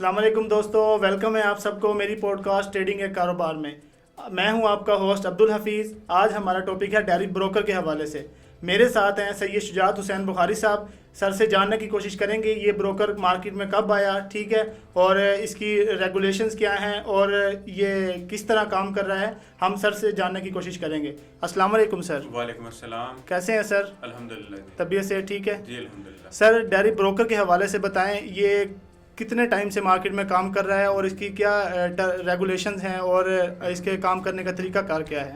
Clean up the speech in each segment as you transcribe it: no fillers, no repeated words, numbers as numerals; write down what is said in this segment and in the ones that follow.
अस्सलाम वालेकुम दोस्तों, वेलकम है आप सबको मेरी पॉडकास्ट ट्रेडिंग के कारोबार में। मैं हूं आपका होस्ट अब्दुल हफीज़। आज हमारा टॉपिक है डेरिव ब्रोकर के हवाले से। मेरे साथ हैं सैयद शुजात हुसैन बुखारी साहब। सर से जानने की कोशिश करेंगे ये ब्रोकर मार्केट में कब आया, ठीक है, और इसकी रेगुलेशंस क्या हैं और ये किस तरह काम कर रहा है, हम सर से जानने की कोशिश करेंगे। अस्सलाम वालेकुम सर। वालेकुम अस्सलाम। कैसे हैं सर? अल्हम्दुलिल्लाह जी। तबीयत से ठीक है जी अल्हम्दुलिल्लाह। सर, डेरिव ब्रोकर के हवाले से बताएं, ये कितने टाइम से मार्केट में काम कर रहा है और इसकी क्या रेगुलेशंस हैं और इसके काम करने का तरीका कार क्या है?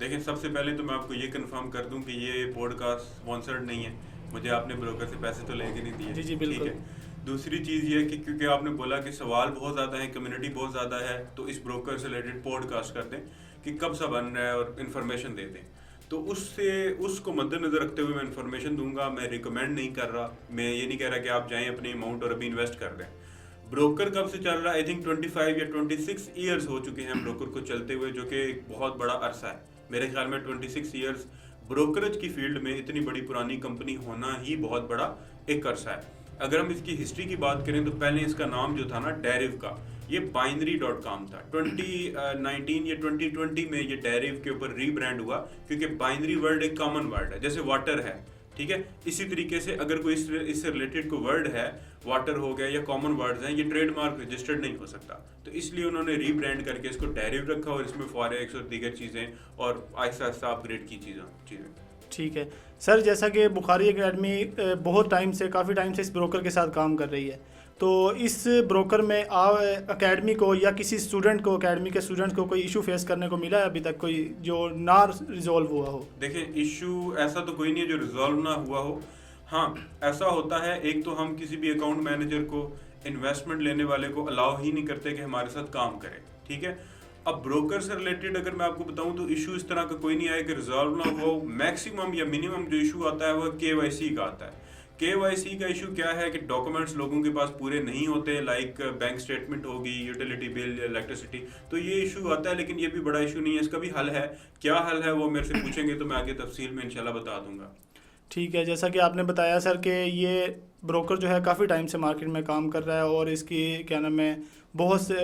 देखिए, सबसे पहले तो मैं आपको ये कंफर्म कर दूं कि ये पॉडकास्ट स्पॉन्सर्ड नहीं है। मुझे आपने ब्रोकर से पैसे तो लेके नहीं दिए। जी जी बिल्कुल। ठीक है। दूसरी चीज़ ये है कि क्योंकि आपने बोला कि सवाल बहुत ज़्यादा है, कम्युनिटी बहुत ज़्यादा है, तो इस ब्रोकर से रिलेटेड पॉडकास्ट कर दें कि कब सा बन रहा है और इन्फॉर्मेशन दे दें। तो उसको मद्देनज़र रखते हुए मैं इन्फॉर्मेशन दूंगा। मैं रिकमेंड नहीं कर रहा, मैं ये नहीं कह रहा कि आप जाएं अपनी अमाउंट और अभी इन्वेस्ट कर दें। ब्रोकर कब से चल रहा है? आई थिंक 25 या 26 ईयर्स हो चुके हैं ब्रोकर को चलते हुए, जो कि एक बहुत बड़ा अरसा है। मेरे ख्याल में 26 ईयर्स ब्रोकरेज की फील्ड में इतनी बड़ी पुरानी कंपनी होना ही बहुत बड़ा एक अरसा है। अगर हम इसकी हिस्ट्री की बात करें तो पहले इसका नाम जो था ना डेरिव का, ये binary.com था। 2019 या 2020 में ये डेरिव के ऊपर रीब्रांड हुआ, क्योंकि बाइनरी वर्ड एक कॉमन वर्ड है, जैसे वाटर है, ठीक है। इसी तरीके से अगर कोई इससे रिलेटेड कोई वर्ड है, वाटर हो गया या कॉमन वर्ड्स हैं, ये ट्रेडमार्क रजिस्टर्ड नहीं हो सकता। तो इसलिए उन्होंने रीब्रांड करके इसको डेरिव रखा और इसमें फॉरेक्स और दीगर चीज़ें और आहिस्ता आहिस्ता अपग्रेड की चीज़ें। ठीक है सर, जैसा कि बुखारी एकेडमी बहुत टाइम से, काफ़ी टाइम से इस ब्रोकर के साथ काम कर रही है, तो इस ब्रोकर में एकेडमी को या किसी स्टूडेंट को, एकेडमी के स्टूडेंट को कोई इशू फेस करने को मिला है अभी तक, कोई जो ना रिजॉल्व हुआ हो? देखिए, इशू ऐसा तो कोई नहीं है जो रिजॉल्व ना हुआ हो। हाँ, ऐसा होता है, एक तो हम किसी भी अकाउंट मैनेजर को, इन्वेस्टमेंट लेने वाले को अलाउ ही नहीं करते कि हमारे साथ काम करे, ठीक है। अब ब्रोकर से रिलेटेड अगर मैं आपको बताऊं तो इशू इस तरह का कोई नहीं आया कि रिजॉल्व ना हो। मैक्सिमम या मिनिमम जो इशू आता है वह KYC का आता है। KYC का इशू क्या है कि डॉक्यूमेंट्स लोगों के पास पूरे नहीं होते, लाइक बैंक स्टेटमेंट होगी, यूटिलिटी बिल, इलेक्ट्रिसिटी, तो ये इशू आता है। लेकिन ये भी बड़ा इशू नहीं है, इसका भी हल है। क्या हल है वो मेरे से पूछेंगे तो मैं आगे तफसील में इंशाल्लाह बता दूंगा। ठीक है, जैसा कि आपने बताया सर कि ये ब्रोकर जो है काफ़ी टाइम से मार्केट में काम कर रहा है और इसकी क्या नाम है, बहुत से,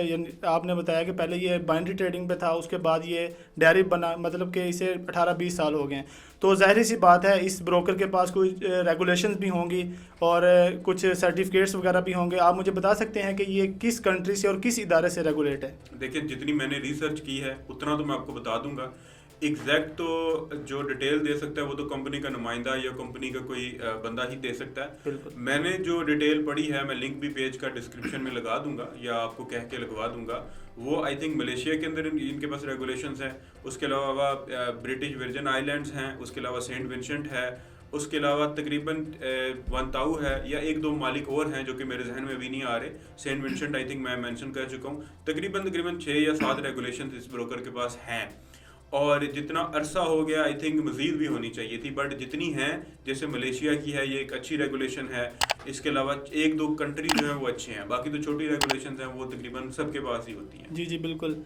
आपने बताया कि पहले ये बाइनरी ट्रेडिंग पे था, उसके बाद ये डेरिव बना, मतलब कि इसे 18-20 साल हो गए हैं। तो ज़ाहिर सी बात है इस ब्रोकर के पास कोई रेगुलेशंस भी होंगी और कुछ सर्टिफिकेट्स वगैरह भी होंगे। आप मुझे बता सकते हैं कि ये किस कंट्री से और किस इदारे से रेगुलेट है? देखिए, जितनी मैंने रिसर्च की है उतना तो मैं आपको बता दूंगा। एग्जैक्ट तो जो डिटेल दे सकता है वो तो कंपनी का नुमाइंदा या कंपनी का कोई बंदा ही दे सकता है। मैंने जो डिटेल पढ़ी है, मैं लिंक भी पेज का डिस्क्रिप्शन में लगा दूंगा या आपको कह के लगवा दूंगा। वो आई थिंक मलेशिया के अंदर इनके पास रेगुलेशंस हैं। उसके अलावा ब्रिटिश वर्जिन आइलैंड्स हैं, उसके अलावा सेंट विंसेंट है, उसके अलावा तकरीबन वनताऊ है या एक दो मालिक और हैं जो कि मेरे जहन में भी नहीं आ रहे। सेंट विंसेंट आई थिंक मैं मेंशन कर चुका हूँ। तकरीबन 6 या 7 रेगुलेशन इस ब्रोकर के पास हैं और जितना अरसा हो गया आई थिंक मज़ीद भी होनी चाहिए थी, बट जितनी हैं, जैसे मलेशिया की है, ये एक अच्छी रेगुलेशन है। इसके अलावा एक दो कंट्री जो हैं वो अच्छे हैं, बाकी तो छोटी रेगुलेशन हैं वो तकरीबन सबके पास ही होती हैं। जी जी बिल्कुल।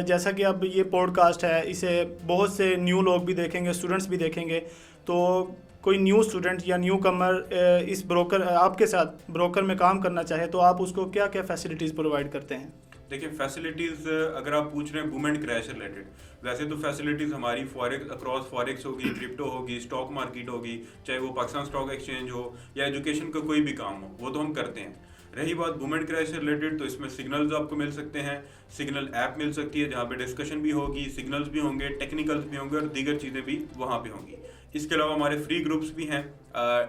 जैसा कि अब ये पॉडकास्ट है, इसे बहुत से न्यू लोग भी देखेंगे, स्टूडेंट्स भी देखेंगे, तो कोई न्यू स्टूडेंट या न्यू कमर इस ब्रोकर, आपके साथ ब्रोकर में काम करना चाहे तो आप उसको क्या क्या फैसिलिटीज़ प्रोवाइड करते हैं? देखिए, फैसिलिटीज़ अगर आप पूछ रहे हैं बूम एंड क्रैश रिलेटेड, वैसे तो फैसिलिटीज़ हमारी फॉरेक्स, अक्रॉस फॉरेक्स होगी, क्रिप्टो होगी, स्टॉक मार्केट होगी, चाहे वो पाकिस्तान स्टॉक एक्सचेंज हो या एजुकेशन का कोई भी काम हो, वो तो हम करते हैं। रही बात बूम एंड क्रैश से रिलेटेड, तो इसमें सिग्नल्स आपको मिल सकते हैं, सिग्नल ऐप मिल सकती है जहाँ पे डिस्कशन भी होगी, सिग्नल्स भी होंगे, टेक्निकल्स भी होंगे और दीगर चीज़ें भी वहाँ पे होंगी। इसके अलावा हमारे फ्री ग्रुप्स भी हैं।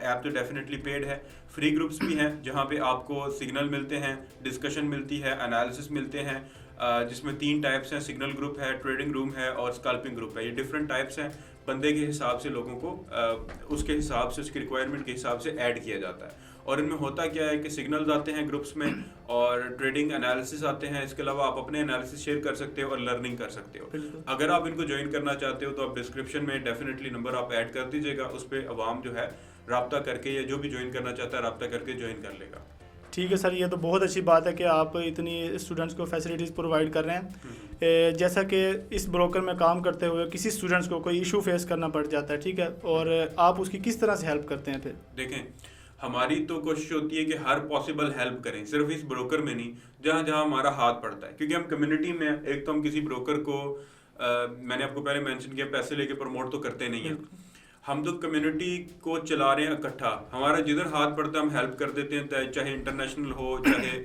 ऐप तो डेफिनेटली पेड है, फ्री ग्रुप्स भी हैं जहाँ पे आपको सिग्नल मिलते हैं, डिस्कशन मिलती है, एनालिसिस मिलते हैं, जिसमें 3 टाइप्स हैं। सिग्नल ग्रुप है, ट्रेडिंग रूम है और स्कैल्पिंग ग्रुप है। ये डिफरेंट टाइप्स हैं, बंदे के हिसाब से लोगों को उसके हिसाब से, उसकी रिक्वायरमेंट के हिसाब से ऐड किया जाता है। और इनमें होता क्या है कि सिग्नल्स आते हैं ग्रुप्स में और ट्रेडिंग एनालिसिस आते हैं। इसके अलावा आप अपने एनालिसिस शेयर कर सकते हो और लर्निंग कर सकते हो। अगर आप इनको ज्वाइन करना चाहते हो तो आप डिस्क्रिप्शन में डेफिनेटली नंबर आप ऐड कर दीजिएगा, उस पर अवाम जो है राब्ता करके, या जो भी ज्वाइन करना चाहता है राब्ता करके ज्वाइन कर लेगा। ठीक है सर, ये तो बहुत अच्छी बात है कि आप इतनी स्टूडेंट्स को फैसिलिटीज़ प्रोवाइड कर रहे हैं। जैसा कि इस ब्रोकर में काम करते हुए किसी स्टूडेंट्स को कोई इशू फेस करना पड़ जाता है, ठीक है, और आप उसकी किस तरह से हेल्प करते हैं फिर? देखें, हमारी तो कोशिश होती है कि हर पॉसिबल हेल्प करें, सिर्फ इस ब्रोकर में नहीं, जहाँ जहाँ हमारा हाथ पड़ता है, क्योंकि हम कम्युनिटी में एक तो हम किसी ब्रोकर को मैंने आपको पहले मेंशन किया पैसे लेके प्रमोट तो करते नहीं हैं, हम तो कम्युनिटी को चला रहे हैं इकट्ठा, हमारा जिधर हाथ पड़ता है हम हेल्प कर देते हैं, चाहे इंटरनेशनल हो चाहे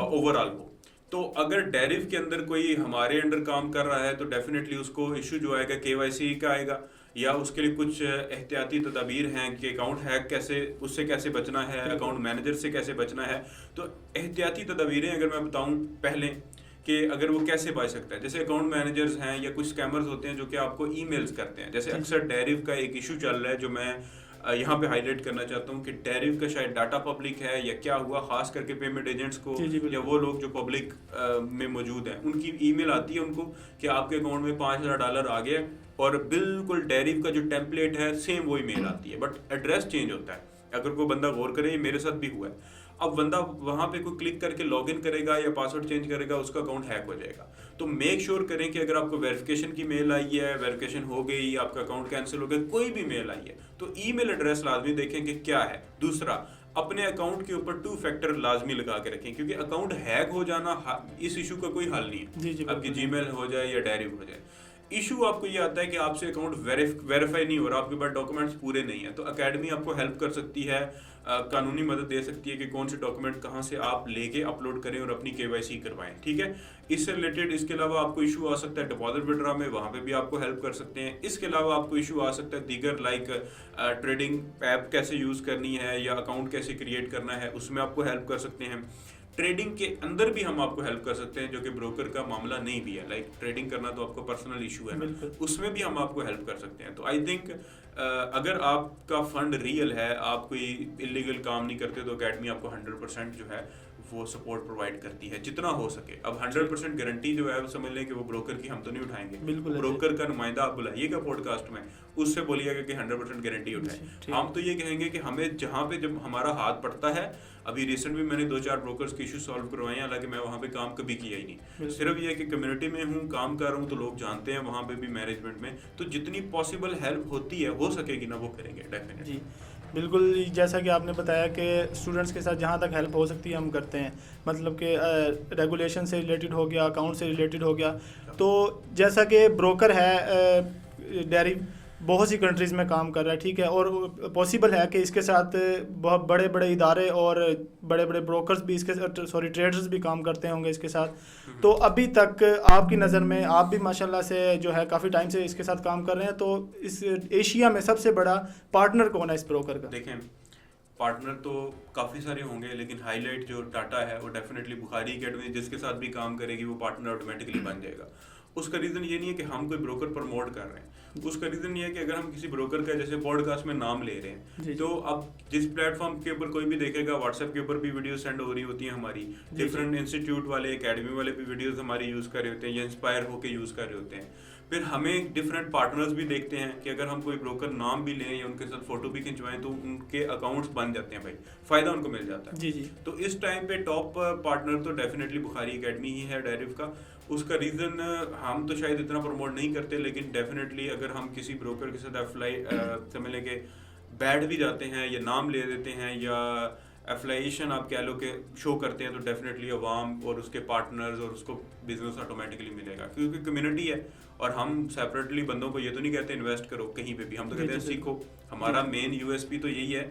ओवरऑल हो। तो अगर डेरिव के अंदर कोई हमारे अंडर काम कर रहा है तो डेफिनेटली उसको इशू जो आएगा KYC का आएगा, या उसके लिए कुछ एहतियाती तदाबीर हैं कि अकाउंट हैक कैसे, उससे कैसे बचना है, अकाउंट मैनेजर से कैसे बचना है। तो एहतियाती तदाबीरें अगर मैं बताऊं पहले कि अगर वो कैसे बच सकता है, जैसे अकाउंट मैनेजर्स हैं या कुछ स्कैमर्स होते हैं जो कि आपको ईमेल्स करते हैं, जैसे अक्सर डेरिव का एक इशू चल रहा है जो मैं यहाँ पे हाईलाइट करना चाहता हूँ कि डेरिव का शायद डाटा पब्लिक है या क्या हुआ, खास करके पेमेंट एजेंट्स को या वो लोग जो पब्लिक में मौजूद हैं उनकी ईमेल आती है उनको कि आपके अकाउंट में $5000 आ गया, और बिल्कुल डेरिव का जो टेम्पलेट है सेम वही मेल आती है, बट एड्रेस चेंज होता है। अगर कोई बंदा गौर करे, ये मेरे साथ भी हुआ है, अब बंदा वहां पे कोई क्लिक करके लॉगिन करेगा या पासवर्ड चेंज करेगा, उसका अकाउंट हैक हो जाएगा। तो मेक श्योर करें कि अगर आपको वेरिफिकेशन की मेल आई है, वेरिफिकेशन हो गई, आपका अकाउंट कैंसिल हो गया, कोई भी मेल आई है तो ईमेल एड्रेस लाजमी देखें कि क्या है। दूसरा, अपने अकाउंट के ऊपर 2 फैक्टर लाजमी लगा के रखें, क्योंकि अकाउंट हैक हो जाना इस इशू का कोई हल नहीं है। आपकी जीमेल हो जाए या डेरिव हो जाए, इशू आपको ये आता है कि आपसे अकाउंट वेरीफाई नहीं हो रहा, आपके पास डॉक्यूमेंट्स पूरे नहीं है। तो एकेडमी आपको हेल्प कर सकती है, कानूनी मदद दे सकती है कि कौन से डॉक्यूमेंट कहाँ से आप लेके अपलोड करें और अपनी KYC करवाएं, ठीक है। इससे रिलेटेड इसके अलावा आपको इशू आ सकता है डिपॉजिट विड्रॉ में, वहाँ पे भी आपको हेल्प कर सकते हैं। इसके अलावा आपको इशू आ सकता है दीगर लाइक ट्रेडिंग ऐप कैसे यूज़ करनी है या अकाउंट कैसे क्रिएट करना है, उसमें आपको हेल्प कर सकते हैं। ट्रेडिंग के अंदर भी हम आपको हेल्प कर सकते हैं, जो कि ब्रोकर का मामला नहीं भी है, लाइक ट्रेडिंग करना तो आपको पर्सनल इशू है ना, उसमें भी हम आपको हेल्प कर सकते हैं। तो आई थिंक अगर आपका फंड रियल है, आप कोई इलीगल काम नहीं करते, तो अकेडमी आपको 100% जो है वो सपोर्ट प्रोवाइड करती है जितना हो सके। अब 100% गारंटी जो है वो समझ लें कि वो ब्रोकर की हम तो नहीं उठाएंगे, ब्रोकर का नुमाइंदा आप बुलाइएगा पॉडकास्ट में, उससे बोलिएगा कि 100% गारंटी उठाए। हम तो ये कहेंगे कि हमें जहाँ पे जब हमारा हाथ पड़ता है, अभी रिसेंट में मैंने 2-4 ब्रोकर्स के इशू सॉल्व करवाए हैं, हालांकि मैं वहाँ पे काम कभी किया ही नहीं, सिर्फ ये है कि कम्युनिटी में हूँ, काम कर रहा हूँ, तो लोग जानते हैं वहाँ पे भी मैनेजमेंट में, तो जितनी पॉसिबल हेल्प होती है, हो सकेगी ना, वो करेंगे डेफिनेटली। बिल्कुल, जैसा कि आपने बताया कि स्टूडेंट्स के साथ जहाँ तक हेल्प हो सकती है हम करते हैं, मतलब कि रेगुलेशन से रिलेटेड हो गया, अकाउंट से रिलेटेड हो गया। तो जैसा कि ब्रोकर है डेरिव बहुत सी कंट्रीज़ में काम कर रहा है, ठीक है, और पॉसिबल है कि इसके साथ बहुत बड़े बड़े इदारे और बड़े बड़े ब्रोकर्स भी इसके ट्रेडर्स भी काम करते होंगे इसके साथ। तो अभी तक आपकी नज़र में, आप भी माशाल्लाह से जो है काफ़ी टाइम से इसके साथ काम कर रहे हैं, तो इस एशिया में सबसे बड़ा पार्टनर कौन है इस ब्रोकर का? देखें, पार्टनर तो काफ़ी सारे होंगे, लेकिन हाईलाइट जो डाटा है वो डेफिनेटली बुखारी अकेडमी जिसके साथ भी काम करेगी वो पार्टनर ऑटोमेटिकली बन जाएगा। उसका रीज़न ये नहीं है कि हम कोई ब्रोकर प्रमोट कर रहे हैं, उसका रीज़न ये है कि अगर हम किसी ब्रोकर का जैसे पॉडकास्ट में नाम ले रहे हैं, तो अब जिस प्लेटफॉर्म के ऊपर कोई भी देखेगा, व्हाट्सएप के ऊपर भी वीडियो सेंड हो रही होती हैं हमारी, डिफरेंट इंस्टीट्यूट वाले, एकेडमी वाले भी वीडियोस हमारी यूज़ कर रहे होते हैं या इंस्पायर होकर यूज़ कर रहे होते हैं। फिर हमें डिफरेंट पार्टनर्स भी देखते हैं कि अगर हम कोई ब्रोकर नाम भी लें या उनके साथ फोटो भी खिंचवाएं तो उनके अकाउंट्स बन जाते हैं, भाई फ़ायदा उनको मिल जाता है। जी। तो इस टाइम पे टॉप पार्टनर तो डेफिनेटली बुखारी अकेडमी ही है डेरिव का। उसका रीज़न हम तो शायद इतना प्रमोट नहीं करते, लेकिन डेफिनेटली अगर हम किसी ब्रोकर के साथ समझ लें कि बैठ भी जाते हैं या नाम ले देते हैं या एफिलिएशन आप कह लो कि शो करते हैं, तो डेफिनेटली अवाम और उसके पार्टनर्स और उसको बिजनेस ऑटोमेटिकली मिलेगा, क्योंकि कम्युनिटी है। और हम सेपरेटली बंदों को ये तो नहीं कहते इन्वेस्ट करो कहीं पे भी, हम तो कहते हैं सीखो। हमारा मेन USP तो यही है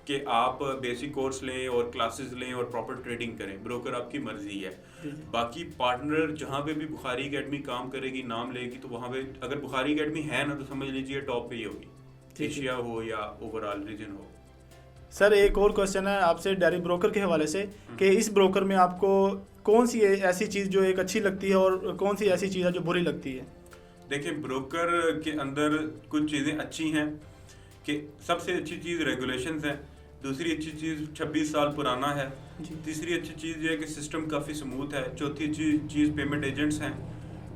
कि आप बेसिक कोर्स लें और क्लासेस लें और प्रॉपर ट्रेडिंग करें, ब्रोकर आपकी मर्जी है। बाकी पार्टनर जहाँ पे भी बुखारी अकेडमी काम करेगी, नाम लेगी, तो वहाँ पे अगर बुखारी अकेडमी है ना, तो समझ लीजिए टॉप पे ही होगी, एशिया हो या ओवरऑल रीजन हो। सर, एक और क्वेश्चन है आपसे डेरिव ब्रोकर के हवाले से कि इस ब्रोकर में आपको कौन सी ऐसी चीज़ जो एक अच्छी लगती है और कौन सी ऐसी चीज़ है जो बुरी लगती है? देखिए, ब्रोकर के अंदर कुछ चीज़ें अच्छी हैं कि सबसे अच्छी चीज़ रेगुलेशंस हैं, दूसरी अच्छी चीज़ 26 साल पुराना है, तीसरी अच्छी चीज़ ये है कि सिस्टम काफ़ी स्मूथ है, चौथी चीज़ पेमेंट एजेंट्स हैं,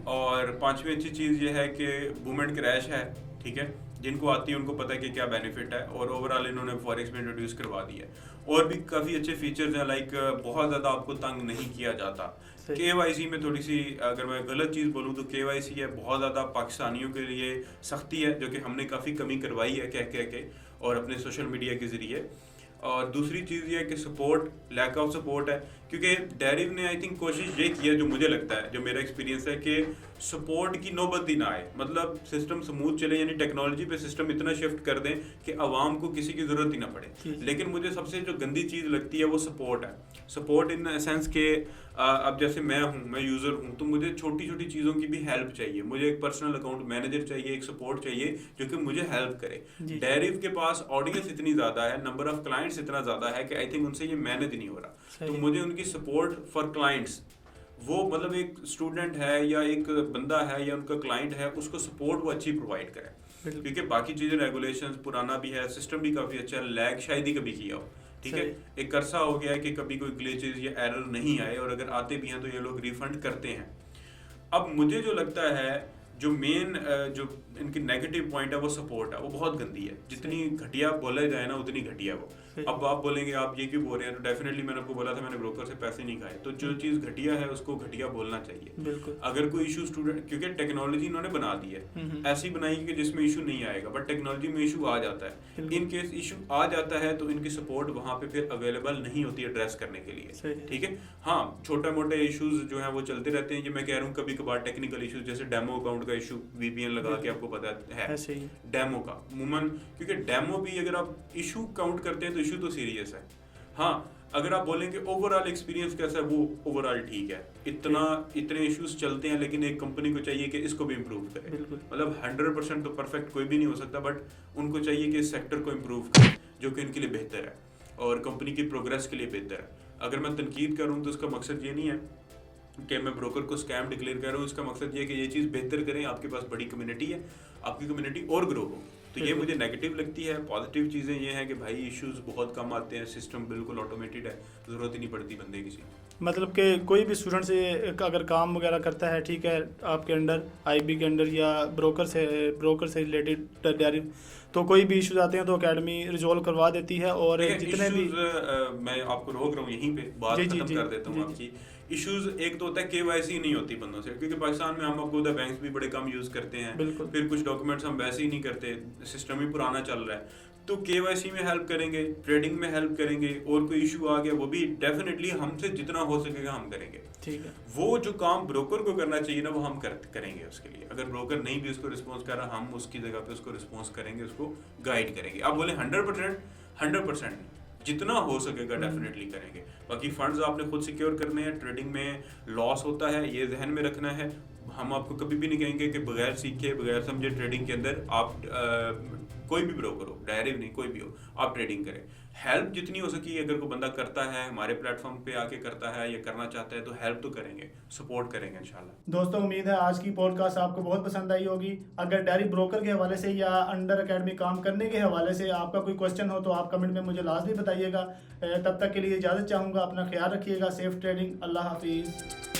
और पांचवी अच्छी चीज़ ये है कि बूम एंड क्रैश है, ठीक है, जिनको आती है उनको पता है कि क्या बेनिफिट है, और ओवरऑल इन्होंने फॉरेक्स में इंट्रोड्यूस करवा दिया है। और भी काफ़ी अच्छे फीचर्स हैं, लाइक बहुत ज़्यादा आपको तंग नहीं किया जाता। KYC में थोड़ी सी अगर मैं गलत चीज़ बोलूँ तो KYC है बहुत ज़्यादा पाकिस्तानियों के लिए सख्ती है, जो कि हमने काफ़ी कमी करवाई है कह के और अपने सोशल मीडिया के ज़रिए। और दूसरी चीज़ ये है कि सपोर्ट, लैक ऑफ सपोर्ट है, क्योंकि डेरिव ने आई थिंक कोशिश ये की है, जो मुझे लगता है, जो मेरा एक्सपीरियंस है, कि सपोर्ट की नौबत ही ना आए, मतलब सिस्टम स्मूथ चले, यानी टेक्नोलॉजी पे सिस्टम इतना शिफ्ट कर दें कि आवाम को किसी की ज़रूरत ही ना पड़े। लेकिन मुझे सबसे जो गंदी चीज़ लगती है वो सपोर्ट है। सपोर्ट इन सेंस के अब जैसे मैं यूज़र हूँ, तो मुझे छोटी छोटी चीज़ों की भी हेल्प चाहिए, मुझे एक पर्सनल अकाउंट मैनेजर चाहिए, एक सपोर्ट चाहिए जो कि मुझे हेल्प करे। डेरिव के पास ऑडियंस इतनी ज़्यादा है, नंबर ऑफ क्लाइंट्स इतना ज़्यादा है कि आई थिंक उनसे ये मैनेज नहीं हो रहा। तो मुझे उनकी सपोर्ट फॉर क्लाइंट्स, वो मतलब एक स्टूडेंट है या एक बंदा है या उनका क्लाइंट है, उसको सपोर्ट वो अच्छी प्रोवाइड करें, क्योंकि बाकी चीज़ें रेगुलेशंस पुराना भी है, सिस्टम भी काफ़ी अच्छा है, लैग शायद ही कभी किया हो, ठीक है। एक अरसा हो गया है कि कभी कोई ग्लिचेस या एरर नहीं आए, और अगर आते भी हैं तो ये लोग रिफंड करते हैं। अब मुझे जो लगता है, जो मेन जो इनकी नेगेटिव पॉइंट है वो सपोर्ट है, वो बहुत गंदी है। जितनी घटिया बोला जाए ना उतनी घटिया वो। अब आप बोलेंगे आप ये क्यों बोल रहे हैं, तो डेफिनेटली मैंने आपको बोला था, मैंने ब्रोकर से पैसे नहीं खाए, तो जो चीज़ घटिया है उसको घटिया बोलना चाहिए। अगर कोई इशू स्टूडेंट, क्योंकि टेक्नोलॉजी इन्होंने बना दी है ऐसी बनाई कि जिसमें इशू नहीं आएगा, बट टेक्नोलॉजी में इशू आ जाता है। इन केस इशू आ जाता है तो इनकी सपोर्ट वहाँ पे फिर अवेलेबल नहीं होती है एड्रेस करने के लिए, ठीक है। हाँ, छोटे मोटे इशूज जो है वो चलते रहते हैं, ये मैं कह रहा हूँ, कभी कभार टेक्निकल इशूज, जैसे डेमो अकाउंट का इशू, VPN लगा के, आपको पता है डेमो का अमूमन, क्योंकि डेमो भी अगर आप इशू काउंट करते हैं तो इशू तो सीरियस है। हाँ, अगर आप बोलेंगे ओवरऑल एक्सपीरियंस कैसा है, वो ओवरऑल ठीक है, इतने इश्यूज चलते हैं, लेकिन एक कंपनी को चाहिए कि इसको भी इम्प्रूव करे। मतलब 100% तो परफेक्ट कोई भी नहीं हो सकता, बट उनको चाहिए कि इस सेक्टर को इम्प्रूव करे, जो कि इनके लिए बेहतर है और कंपनी की प्रोग्रेस के लिए बेहतर है। अगर मैं तनकीद करूँ तो उसका मकसद ये नहीं है कि मैं ब्रोकर को स्कैम डिक्लेयर कर रहा हूँ, इसका मकसद ये है कि ये चीज़ बेहतर करें, आपके पास बड़ी कम्युनिटी है, आपकी कम्युनिटी और ग्रो होगी। तो ये मुझे नेगेटिव लगती है। पॉजिटिव चीज़ें ये हैं कि भाई इश्यूज बहुत कम आते हैं, सिस्टम बिल्कुल ऑटोमेटेड है, ज़रूरत ही नहीं पड़ती बंदे किसी। मतलब कि कोई भी स्टूडेंट से अगर काम वगैरह करता है, ठीक है, आपके अंडर, IB के अंडर या ब्रोकर से रिलेटेड डेरिव, तो कोई भी इश्यूज आते हैं तो एकेडमी रिजॉल्व करवा देती है। और जितने भी मैं आपको रोक रहा हूँ यहीं पे, बात खत्म कर देता हूँ आपकी। इश्यूज एक तो होता है KYC नहीं होती बंदों से, क्योंकि पाकिस्तान में हम आपको बैंक्स भी बड़े कम यूज़ करते हैं, फिर कुछ डॉक्यूमेंट्स हम वैसे ही नहीं करते, सिस्टम ही पुराना चल रहा है। तो KYC में हेल्प करेंगे, ट्रेडिंग में हेल्प करेंगे, और कोई इशू आ गया वो भी डेफिनेटली हमसे जितना हो सकेगा हम करेंगे, ठीक है। वो जो काम ब्रोकर को करना चाहिए ना, वो हम करेंगे उसके लिए। अगर ब्रोकर नहीं भी उसको रिस्पॉन्स कर रहा, हम उसकी जगह पे उसको रिस्पॉन्स करेंगे, उसको गाइड करेंगे। आप बोले 100% जितना हो सकेगा डेफिनेटली करेंगे। बाकी फंड्स आपने खुद सिक्योर करने हैं, ट्रेडिंग में लॉस होता है, ये जहन में रखना है। हम आपको कभी भी नहीं कहेंगे कि बगैर सीखे बगैर समझे ट्रेडिंग के अंदर आप कोई भी ब्रोकर हो, डेरिव नहीं, कोई भी हो, आप ट्रेडिंग करें। हेल्प जितनी हो सकी, अगर कोई बंदा करता है, हमारे प्लेटफॉर्म पे आके करता है या करना चाहता है, तो हेल्प तो करेंगे, सपोर्ट करेंगे इंशाल्लाह। दोस्तों, उम्मीद है आज की पॉडकास्ट आपको बहुत पसंद आई होगी। अगर डेरिव ब्रोकर के हवाले से या अंडर एकेडमी काम करने के हवाले से आपका कोई क्वेश्चन हो तो आप कमेंट में मुझे लाजमी बताइएगा। तब तक के लिए इजाज़त चाहूँगा, अपना ख्याल रखिएगा, सेफ ट्रेडिंग, अल्लाह हाफिज़।